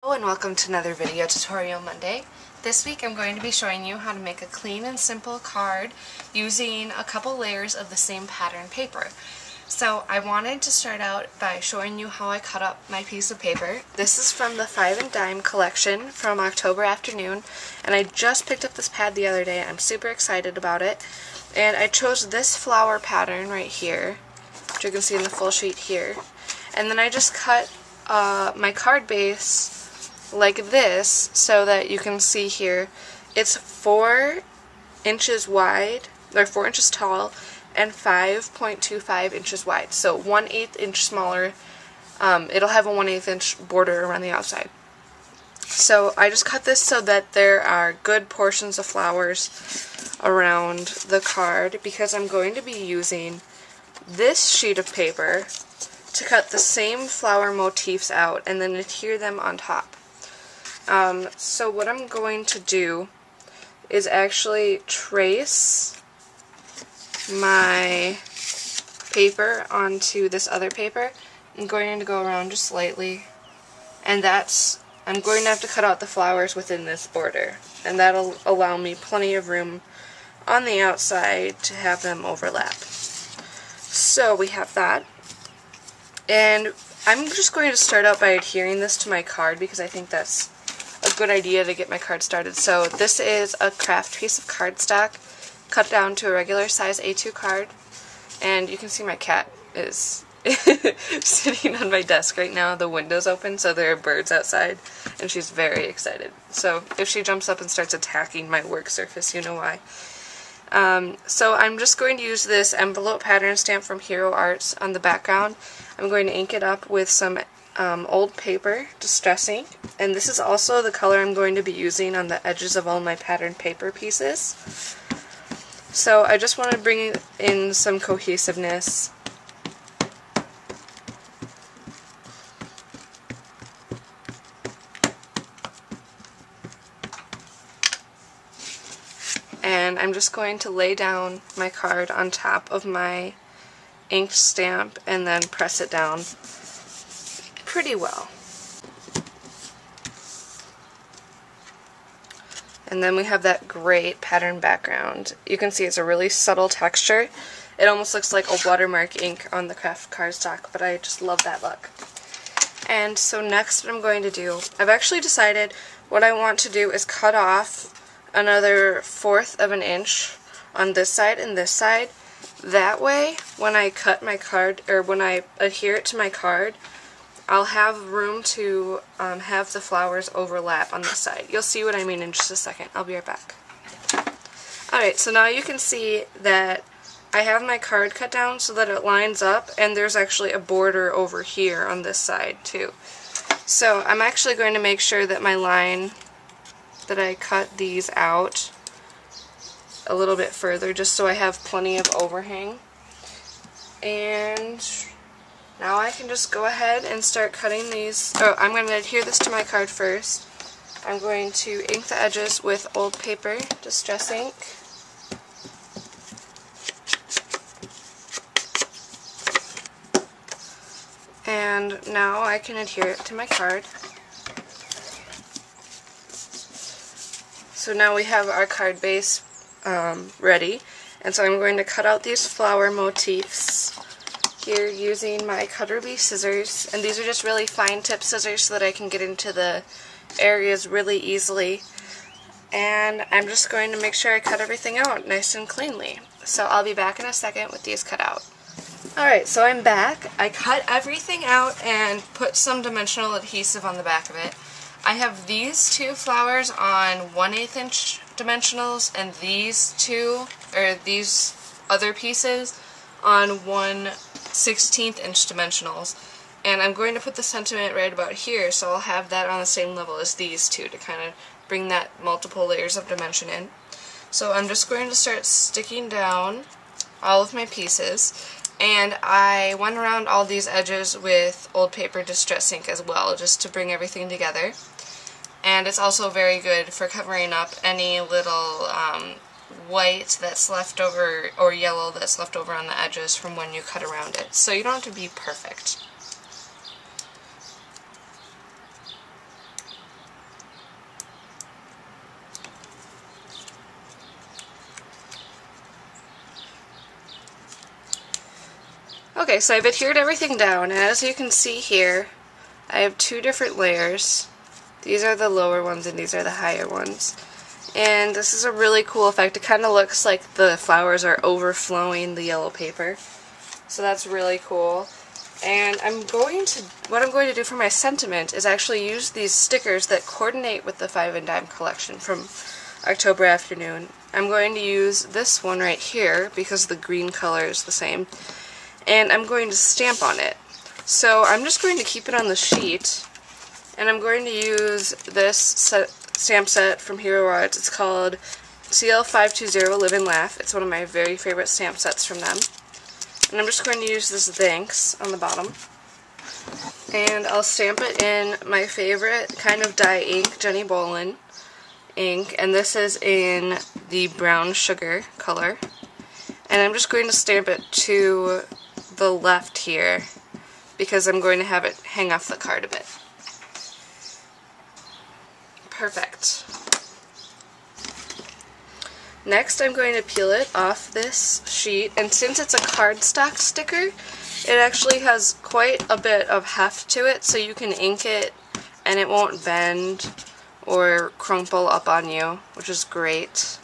Hello and welcome to another video tutorial Monday. This week I'm going to be showing you how to make a clean and simple card using a couple layers of the same pattern paper. So I wanted to start out by showing you how I cut up my piece of paper. This is from the 5 and Dime collection from October afternoon, and I just picked up this pad the other day. I'm super excited about it. And I chose this flower pattern right here, which you can see in the full sheet here. And then I just cut my card base like this so that you can see here it's 4 inches wide, or 4 inches tall, and 5.25 inches wide. So 1/8 inch smaller. It'll have a 1/8 inch border around the outside. So I just cut this so that there are good portions of flowers around the card because I'm going to be using this sheet of paper to cut the same flower motifs out and then adhere them on top. So what I'm going to do is actually trace my paper onto this other paper. I'm going to go around just slightly, and I'm going to have to cut out the flowers within this border, and that'll allow me plenty of room on the outside to have them overlap. So we have that, and I'm just going to start out by adhering this to my card because I think that's a good idea to get my card started. So this is a craft piece of cardstock cut down to a regular size A2 card, and you can see my cat is sitting on my desk right now. The window's open, so there are birds outside, and she's very excited. So if she jumps up and starts attacking my work surface, you know why. So I'm just going to use this envelope pattern stamp from Hero Arts on the background. I'm going to ink it up with some old paper, Distress ink, and this is also the color I'm going to be using on the edges of all my pattern paper pieces. So I just want to bring in some cohesiveness. And I'm just going to lay down my card on top of my inked stamp and then press it down pretty well. And then we have that great pattern background. You can see it's a really subtle texture. It almost looks like a watermark ink on the craft cardstock, but I just love that look. And so next what I'm going to do, I've actually decided what I want to do is cut off another 1/4 of an inch on this side and this side. That way, when I cut my card, or when I adhere it to my card, I'll have room to have the flowers overlap on this side. You'll see what I mean in just a second. I'll be right back. Alright, so now you can see that I have my card cut down so that it lines up, and there's actually a border over here on this side too. So I'm actually going to make sure that my line, that I cut these out a little bit further just so I have plenty of overhang. And now I can just go ahead and start cutting these. Oh, I'm going to adhere this to my card first. I'm going to ink the edges with old paper, Distress ink. And now I can adhere it to my card. So now we have our card base ready. And so I'm going to cut out these flower motifs here using my Cutterly scissors, and these are just really fine tip scissors so that I can get into the areas really easily. And I'm just going to make sure I cut everything out nice and cleanly. So I'll be back in a second with these cut out. Alright, so I'm back. I cut everything out and put some dimensional adhesive on the back of it. I have these 2 flowers on 1/8 inch dimensionals, and these other pieces on 1/16 inch dimensionals, and I'm going to put the sentiment right about here, so I'll have that on the same level as these 2 to kind of bring that multiple layers of dimension in. So I'm just going to start sticking down all of my pieces, and I went around all these edges with old paper Distress ink as well, just to bring everything together. And it's also very good for covering up any little white that's left over, or yellow that's left over on the edges from when you cut around it. So you don't have to be perfect. Okay, so I've adhered everything down, and as you can see here, I have two different layers. These are the lower ones and these are the higher ones. And this is a really cool effect. It kind of looks like the flowers are overflowing the yellow paper. So that's really cool. And what I'm going to do for my sentiment is actually use these stickers that coordinate with the 5 and Dime collection from October Afternoon. I'm going to use this one right here because the green color is the same. And I'm going to stamp on it. So I'm just going to keep it on the sheet, and I'm going to use this stamp set from Hero Arts. It's called CL520 Live and Laugh. It's one of my very favorite stamp sets from them. And I'm just going to use this thanks on the bottom. And I'll stamp it in my favorite kind of dye ink, Jenny Bolin ink, and this is in the brown sugar color. And I'm just going to stamp it to the left here because I'm going to have it hang off the card a bit. Perfect. Next I'm going to peel it off this sheet, and since it's a cardstock sticker, it actually has quite a bit of heft to it, so you can ink it and it won't bend or crumple up on you, which is great.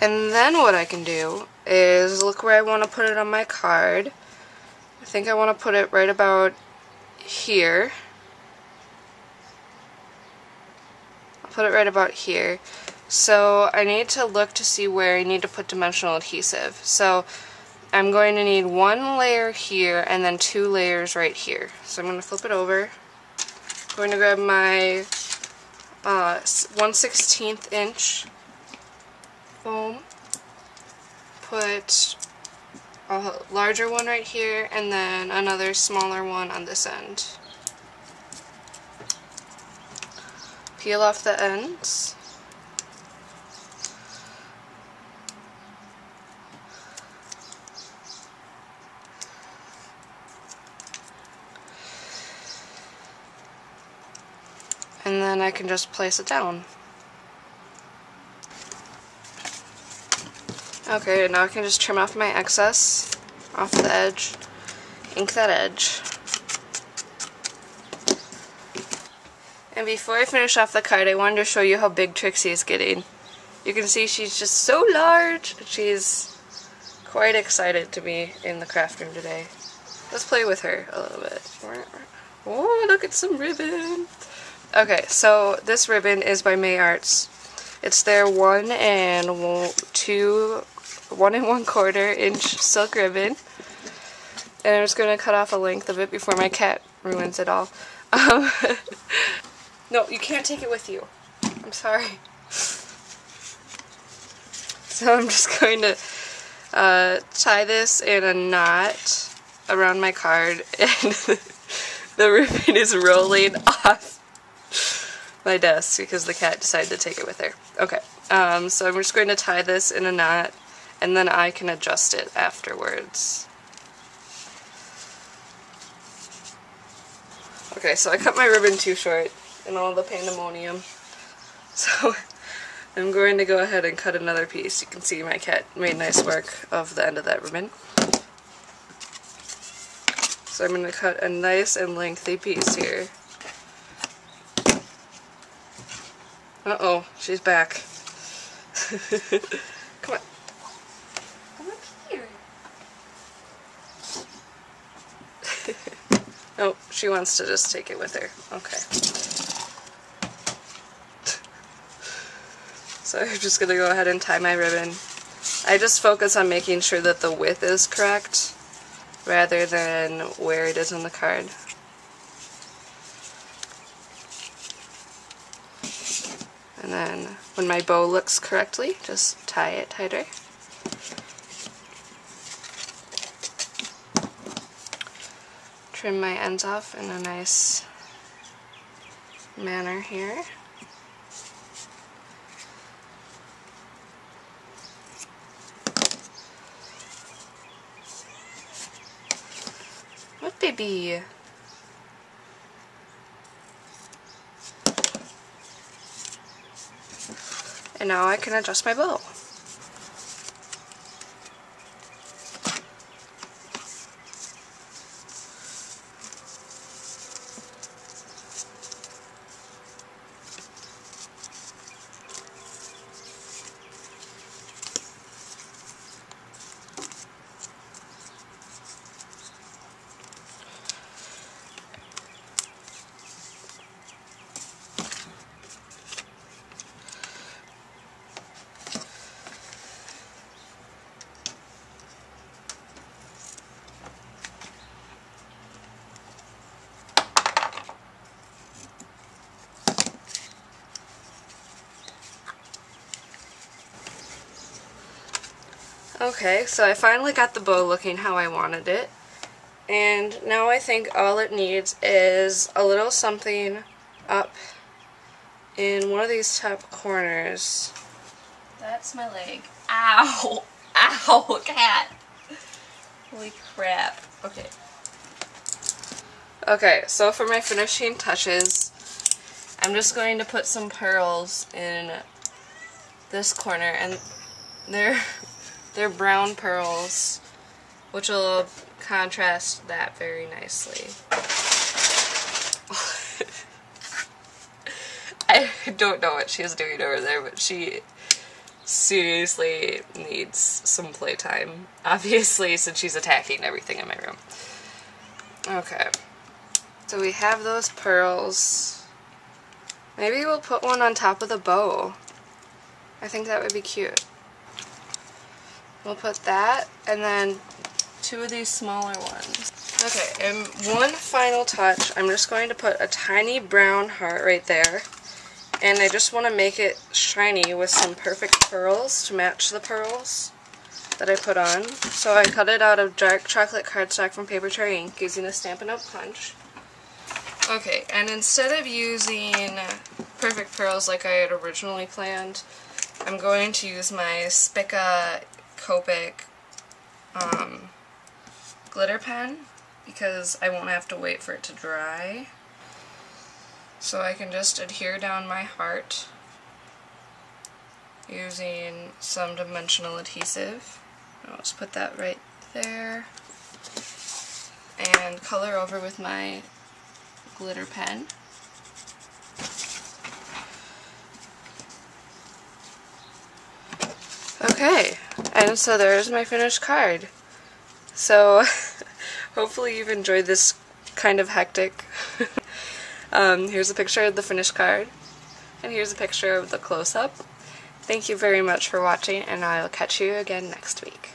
And then what I can do is look where I want to put it on my card. I think I want to put it right about here. I'll put it right about here. So I need to look to see where I need to put dimensional adhesive. So I'm going to need one layer here and then 2 layers right here. So I'm going to flip it over. I'm going to grab my 1/16 inch foam, put a larger one right here and then another smaller one on this end. Peel off the ends. And then I can just place it down. Okay, now I can just trim off my excess off the edge, ink that edge. And before I finish off the card, I wanted to show you how big Trixie is getting. You can see she's just so large. She's quite excited to be in the craft room today. Let's play with her a little bit. Oh, look at some ribbon. Okay, so this ribbon is by May Arts. It's their 1 1¼ inch silk ribbon. And I'm just going to cut off a length of it before my cat ruins it all. No, you can't take it with you. I'm sorry. So I'm just going to tie this in a knot around my card, and the ribbon is rolling off my desk because the cat decided to take it with her. Okay, so I'm just going to tie this in a knot, and then I can adjust it afterwards. Okay, so I cut my ribbon too short in all the pandemonium, so I'm going to go ahead and cut another piece. You can see my cat made nice work of the end of that ribbon. So I'm going to cut a nice and lengthy piece here. Uh-oh, she's back. Come on. Come up here. Oh, she wants to just take it with her. Okay. So I'm just going to go ahead and tie my ribbon. I just focus on making sure that the width is correct rather than where it is on the card. And then when my bow looks correctly, just tie it tighter. Trim my ends off in a nice manner here. What baby. And now I can adjust my bow. Okay, so I finally got the bow looking how I wanted it, and now I think all it needs is a little something up in one of these top corners. That's my leg. Ow! Ow, cat! Holy crap. Okay. Okay, so for my finishing touches, I'm just going to put some pearls in this corner, and they're brown pearls, which will contrast that very nicely. I don't know what she's doing over there, but she seriously needs some playtime, obviously, since she's attacking everything in my room. Okay, so we have those pearls. Maybe we'll put one on top of the bow. I think that would be cute. We'll put that, and then two of these smaller ones. Okay, and one final touch, I'm just going to put a tiny brown heart right there, and I just want to make it shiny with some perfect pearls to match the pearls that I put on. So I cut it out of dark chocolate cardstock from Paper Tray ink using a Stampin' Up! Punch. Okay, and instead of using perfect pearls like I had originally planned, I'm going to use my Spica Copic glitter pen, because I won't have to wait for it to dry. So I can just adhere down my heart using some dimensional adhesive. I'll just put that right there and color over with my glitter pen. Okay, and so there's my finished card. So hopefully you've enjoyed this kind of hectic. Here's a picture of the finished card, and here's a picture of the close-up. Thank you very much for watching, and I'll catch you again next week.